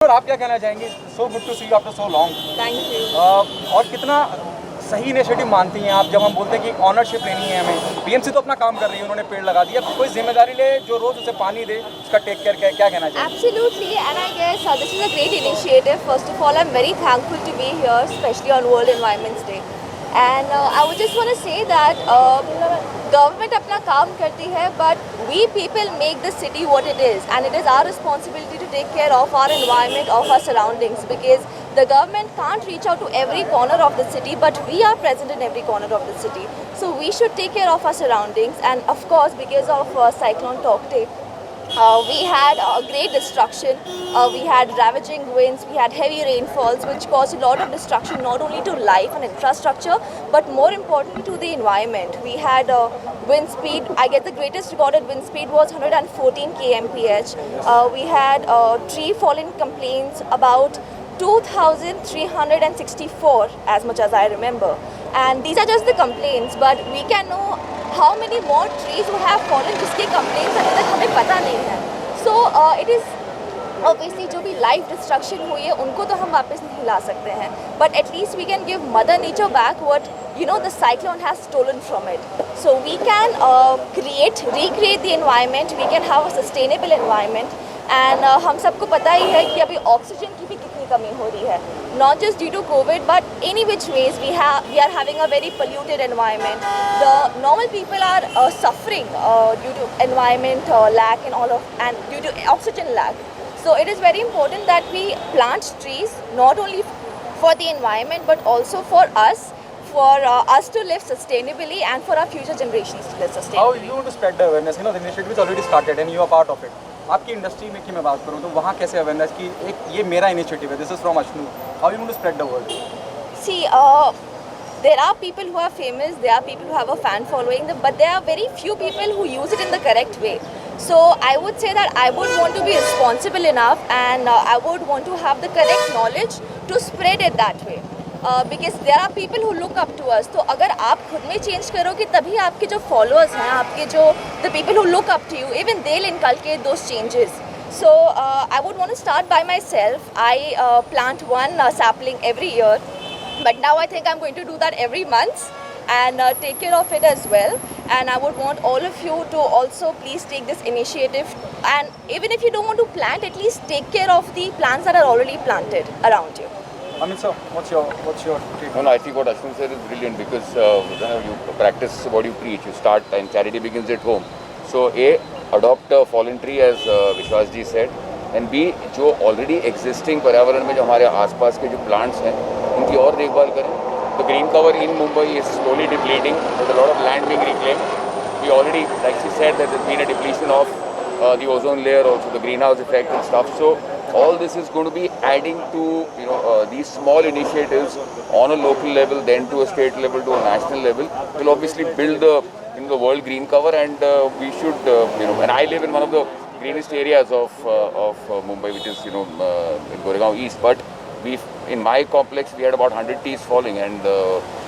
और आप क्या कहना चाहेंगे? So good to see you after so long. Thank you. और कितना सही इनिशिएटिव मानती हैं आप जब हम बोलते हैं कि ऑनरशिप लेनी है हमें? बीएमसी तो अपना काम कर रही है, उन्होंने पेड़ लगा दिया, कोई जिम्मेदारी ले जो रोज उसे पानी दे, उसका टेक केयर क्या कहना चाहिए? Absolutely, and I guess this is a great initiative. First of all, I'm very thankful to be here, especially on World Environment Day. And I would just want to say that government अपना काम करती है, but we people make the city what it is, and it is our responsibility to take care of our environment, of our surroundings, because the government can't reach out to every corner of the city, but we are present in every corner of the city. So we should take care of our surroundings, and of course, because of Cyclone Tauktae, we had great destruction. We had ravaging winds, we had heavy rainfalls, which caused a lot of destruction not only to life and infrastructure, but more importantly to the environment. We had wind speed, I guess the greatest recorded wind speed was 114 kmph. We had tree falling complaints about 2,364, as much as I remember. And these are just the complaints, but we can know how many more trees would have fallen जिसके complaints अभी तक हमें पता नहीं है. So it is obviously जो भी life destruction हुई है उनको तो हम वापस नहीं ला सकते हैं, but at least we can give Mother Nature back what the cyclone has stolen from it. So we can recreate the environment, we can have a sustainable environment. And हम सबको पता ही है कि अभी ऑक्सीजन की भी कितनी कमी हो रही है, not just due to COVID, but any which ways we are having a very polluted environment. The normal people are suffering due to environment lack and due to oxygen lack. So it is very important that we plant trees not only for the environment but also for us to live sustainably and for our future generations to live How sustainably. you want to spread the awareness? The initiative is already started and you are part of it. आपकी industry में की मैं बात करूँ तो वहाँ कैसे awareness की एक ये मेरा इनिशिएटिव है, this is from Ashnu, how you want to spread the word? See, there are people who are famous, there are people who have a fan following, but there are very few people who use it in the correct way. So I would say that I would want to be responsible enough, and I would want to have the correct knowledge to spread it that way. Because there are people who look up to us. तो अगर आप खुद में change करोगे तभी आपके जो followers हैं, आपके जो the people who look up to you, even they'll inculcate those changes. So I would want to start by myself. I plant one sapling every year, but now I think I'm going to do that every month and take care of it as well. And I would want all of you to also please take this initiative, and even if you don't want to plant, at least take care of the plants that are already planted around you. Amit sir, what's your take? No, I think what Ashwin said is brilliant because you practice what you preach. You start, and charity begins at home. So A, adopt a fallen tree as Vishwas ji said, and B, जो already existing पर्यावरण में जो हमारे आसपास के जो plants हैं, उनकी और देखभाल करें. The green cover in Mumbai is slowly depleting. There's a lot of land being reclaimed. We already, like she said, that there's been a depletion of the ozone layer, also the greenhouse effect and stuff. So all this is going to be adding to these small initiatives on a local level, then to a state level, to a national level. Will obviously build the world green cover, and we should and I live in one of the greenest areas of Mumbai, which is in Goregaon East. But in my complex we had about 100 trees falling, and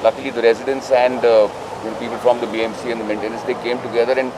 luckily the residents and people from the BMC and the maintenance, they came together and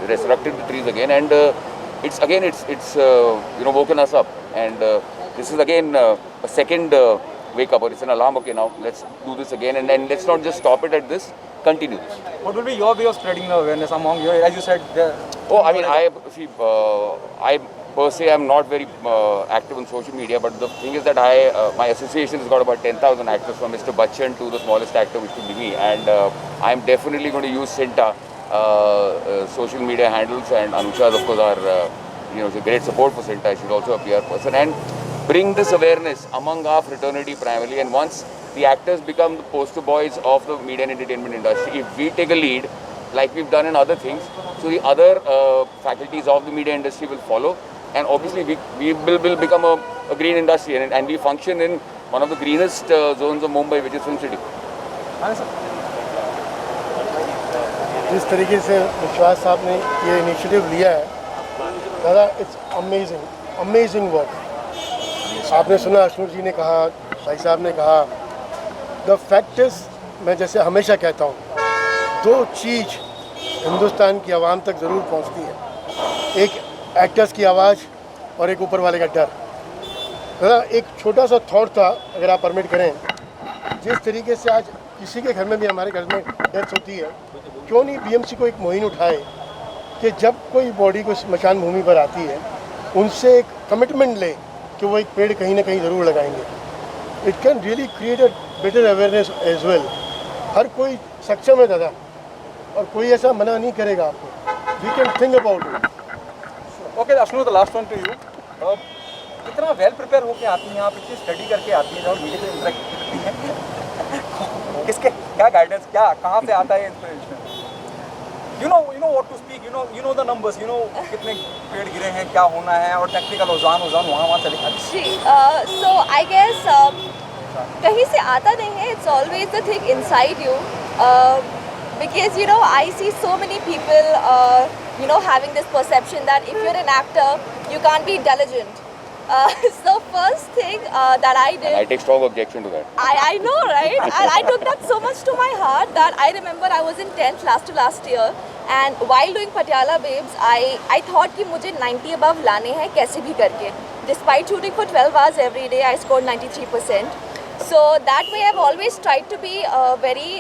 resurrected the trees again, and it's woken us up, and this is again a second wake up, or it's an alarm. Okay, now let's do this again, and then let's not just stop it at this, continue this. What will be your way of spreading the awareness among your, as you said, I mean, I per se am not very active on social media, but the thing is that my association has got about 10,000 actors, from Mr. Bachchan to the smallest actor, which could be me, and I'm definitely going to use Cinta social media handles, and Anusha, of course, are it's a great support for Cinta. She's also a PR person, and bring this awareness among our fraternity primarily. And once the actors become the poster boys of the media and entertainment industry, if we take a lead like we've done in other things, so the other faculties of the media industry will follow, and obviously we will become a green industry, and we function in one of the greenest zones of Mumbai, which is Film City. जिस तरीके से विश्वास साहब ने ये initiative लिया है दादा, इट्स अमेजिंग वर्क. आपने सुना, अश्नू जी ने कहा, भाई साहब ने कहा, द फैक्ट इज, मैं जैसे हमेशा कहता हूँ, दो चीज़ हिंदुस्तान की आवाम तक ज़रूर पहुँचती है, एक एक्टर्स की आवाज़ और एक ऊपर वाले का डर. दादा एक छोटा सा थॉट था, अगर आप परमिट करें, जिस तरीके से आज किसी के घर में भी, हमारे घर में डेथ होती है, क्यों नहीं बीएमसी को एक मुहिम उठाए कि जब कोई बॉडी को स्मशान भूमि पर आती है उनसे एक कमिटमेंट ले कि वो एक पेड़ कहीं ना कहीं ज़रूर लगाएंगे. It can really create a better awareness as well. हर कोई सक्षम है दादा, और कोई ऐसा मना नहीं करेगा आपको. We can think about it. Okay Ashnu, the last one to you. कितना वेल प्रिपेयर होके आती हैं आप, इतनी स्टडी करके आती हैं, जब मीडिया से इंटरेक्ट करती हैं, किसके क्या गाइडेंस, क्या कहाँ से आता है inspiration? You know what to speak, you know the numbers, you know कितने पेड़ गिरे हैं, क्या होना है, और टेक्निकल औजान वहाँ चले. जी, so I guess कहीं से आता नहीं है. It's always the thing inside you, because you know I see so many people having this perception that if you're an actor you can't be intelligent. So first thing that I did, And I take strong objection to that. I know, right? And I took that so much to my heart that I remember I was in 10th last year, and while doing Patiala Babes, I thought कि मुझे 90 above लाने हैं कैसे भी करके. Despite shooting for 12 hours every day, I scored 93%. So that way I've always tried to be very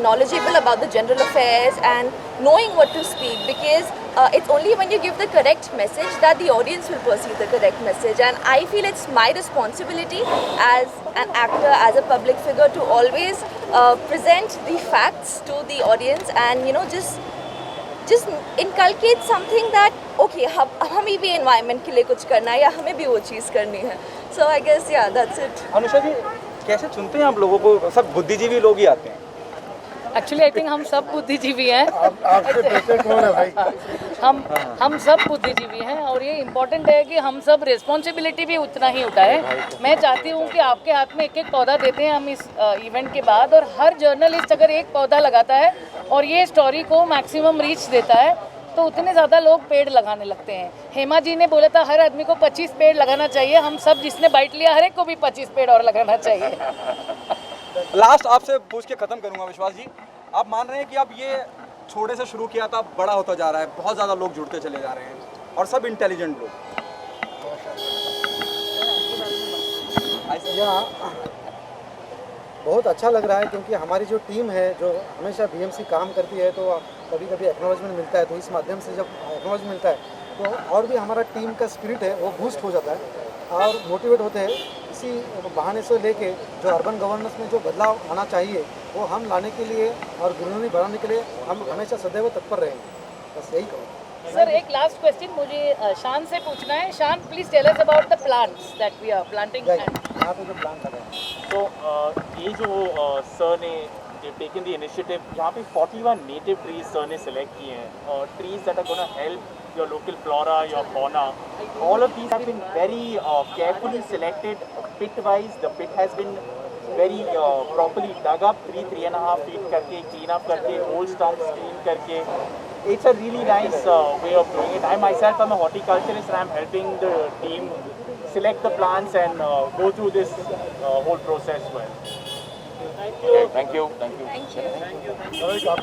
knowledgeable about the general affairs and knowing what to speak, because it's only when you give the correct message that the audience will perceive the correct message. And I feel it's my responsibility as an actor, as a public figure, to always present the facts to the audience and just inculcate something that okay, हमें भी environment के लिए कुछ करना है या हमें भी वो चीज़ करनी है. So I guess yeah, that's it. Anusha जी, कैसे चुनते हैं आप लोगों को? सब बुद्धिजीवी लोग ही आते हैं. एक्चुअली आई थिंक हम सब बुद्धिजीवी हैं. आपसे बेहतर कौन है भाई? हम सब बुद्धिजीवी हैं, और ये इम्पोर्टेंट है कि हम सब रिस्पॉन्सिबिलिटी भी उतना ही उठाएं. मैं चाहती हूँ कि आपके हाथ में एक एक पौधा देते हैं हम इस इवेंट के बाद, और हर जर्नलिस्ट अगर एक पौधा लगाता है और ये स्टोरी को मैक्सिमम रीच देता है तो उतने ज़्यादा लोग पेड़ लगाने लगते हैं. हेमा जी ने बोला था हर आदमी को 25 पेड़ लगाना चाहिए. हम सब जिसने बाइट लिया हर एक को भी 25 पेड़ और लगाना चाहिए. लास्ट आपसे पूछ के खत्म करूंगा. विश्वास जी, आप मान रहे हैं कि अब ये छोटे से शुरू किया था, बड़ा होता जा रहा है, बहुत ज़्यादा लोग जुड़ते चले जा रहे हैं और सब इंटेलिजेंट लोग. बहुत अच्छा लग रहा है, क्योंकि हमारी जो टीम है जो हमेशा बीएमसी काम करती है, तो कभी कभी एक्नॉलेजमेंट मिलता है, तो इस माध्यम से जब एक्नॉलेजमेंट मिलता है तो और भी हमारा टीम का स्पिरिट है वो बूस्ट हो जाता है और मोटिवेट होते हैं. इसी बहाने से लेके जो अर्बन गवर्नेंस में जो बदलाव आना चाहिए वो हम लाने के लिए और ग्रीनरी बढ़ाने के लिए हम हमेशा सदैव तत्पर रहेंगे. बस यही कहूँ. सर, एक लास्ट क्वेश्चन मुझे शान से पूछना है. Shaan, please tell us about the plants that we are planting. यहाँ पे जो प्लान कर रहे हैं, तो ये जो सर ने टेकन द इनिशिएटिव, यहाँ पे 41 नेटिव ट्रीज सर ने सेलेक्ट किए हैं, trees that are gonna help your local flora, your fauna. All of these have been very carefully selected pit wise. The pit has been very properly dug up, 3.5 feet करके clean up करके, old stumps clean करके. It's a really nice way of doing it. I myself am a horticulturist and I'm helping the team select the plants and go through this whole process well. Okay, thank you. Thank you.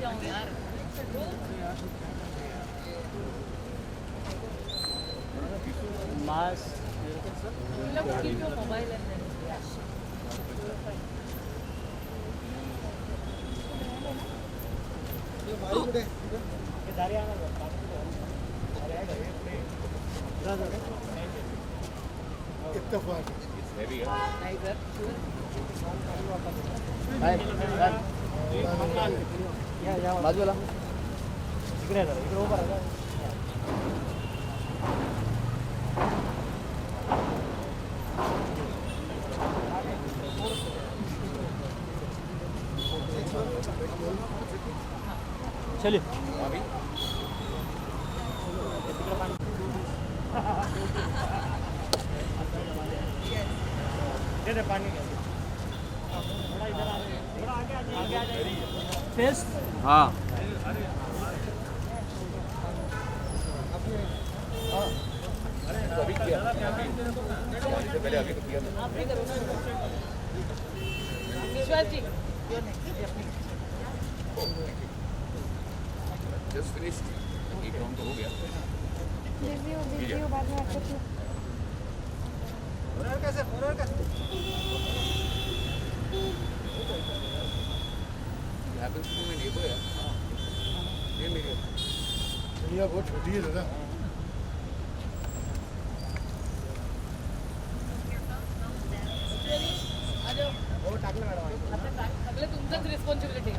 जाऊँ यार mobile है इत्तेफाक बाजूला चलिए हाँ अभी किया से पहले अभी तो किया विश्वास जी जस्ट फिनिश्ड एक राउंड तो हो गया रिव्यू बाद में आपको हैपेंस टू माय नेबर यार ये मेरे दुनिया बहुत छोटी है दादा अगले तुमचंच responsibility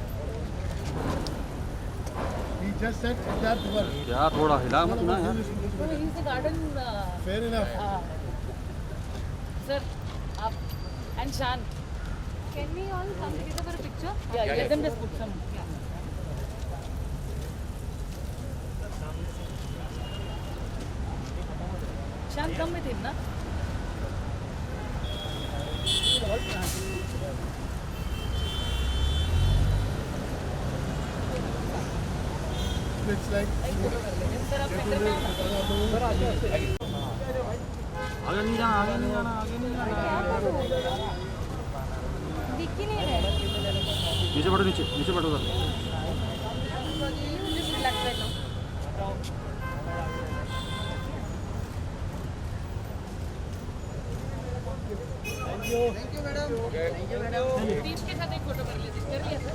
he just said that word क्या थोड़ा हिला मत ना यार गार्डन fair enough सर आप एंड शान Can we all come together for a picture? Yeah, let them just put some. Shan, come with him, na? it's like sir आप centre में आगे नहीं जाना आगे नहीं जाना आगे नहीं जाना दिख ही नहीं रहे नीचे बैठो नीचे बैठो sir just relax right now. Team के साथ एक फोटो कर लेते कर लिया sir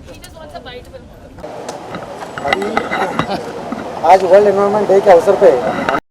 He just wants a bite with अभी आज वर्ल्ड एनवायरनमेंट डे के अवसर पे